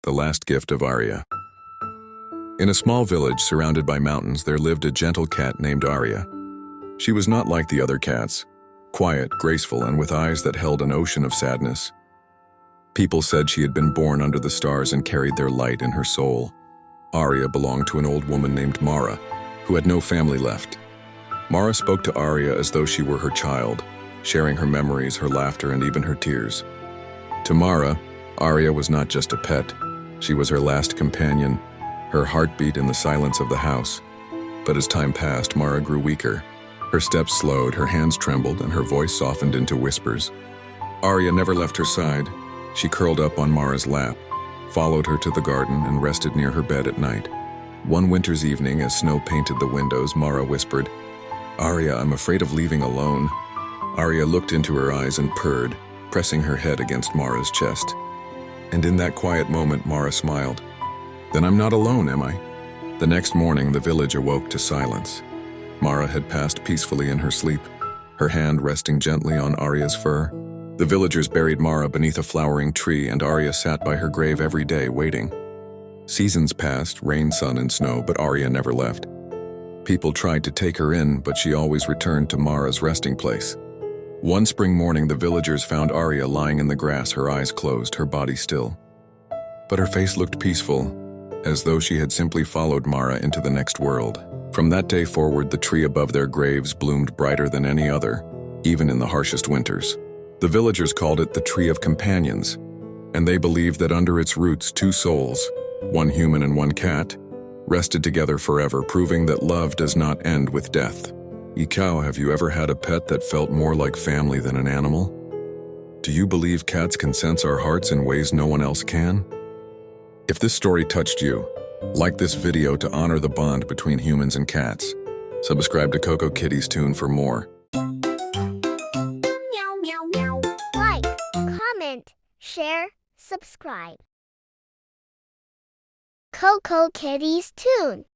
The Last Gift of Aria. In a small village surrounded by mountains, there lived a gentle cat named Aria. She was not like the other cats, quiet, graceful, and with eyes that held an ocean of sadness. People said she had been born under the stars and carried their light in her soul. Aria belonged to an old woman named Mara, who had no family left. Mara spoke to Aria as though she were her child, sharing her memories, her laughter, and even her tears. To Mara, Aria was not just a pet. She was her last companion, her heartbeat in the silence of the house. But as time passed, Mara grew weaker. Her steps slowed, her hands trembled, and her voice softened into whispers. Aria never left her side. She curled up on Mara's lap, followed her to the garden, and rested near her bed at night. One winter's evening, as snow painted the windows, Mara whispered, "Aria, I'm afraid of leaving alone." Aria looked into her eyes and purred, pressing her head against Mara's chest. And in that quiet moment, Mara smiled. "Then I'm not alone, am I?" The next morning, the village awoke to silence. Mara had passed peacefully in her sleep, her hand resting gently on Aria's fur. The villagers buried Mara beneath a flowering tree, and Aria sat by her grave every day, waiting. Seasons passed, rain, sun, and snow, but Aria never left. People tried to take her in, but she always returned to Mara's resting place. One spring morning, the villagers found Aria lying in the grass, her eyes closed, her body still. But her face looked peaceful, as though she had simply followed Mara into the next world. From that day forward, the tree above their graves bloomed brighter than any other, even in the harshest winters. The villagers called it the Tree of Companions, and they believed that under its roots, two souls, one human and one cat, rested together forever, proving that love does not end with death. Ikaw, have you ever had a pet that felt more like family than an animal? Do you believe cats can sense our hearts in ways no one else can? If this story touched you, like this video to honor the bond between humans and cats. Subscribe to Coco Kitties Toon for more. Meow, meow, meow. Like, comment, share, subscribe. Coco Kitties Toon.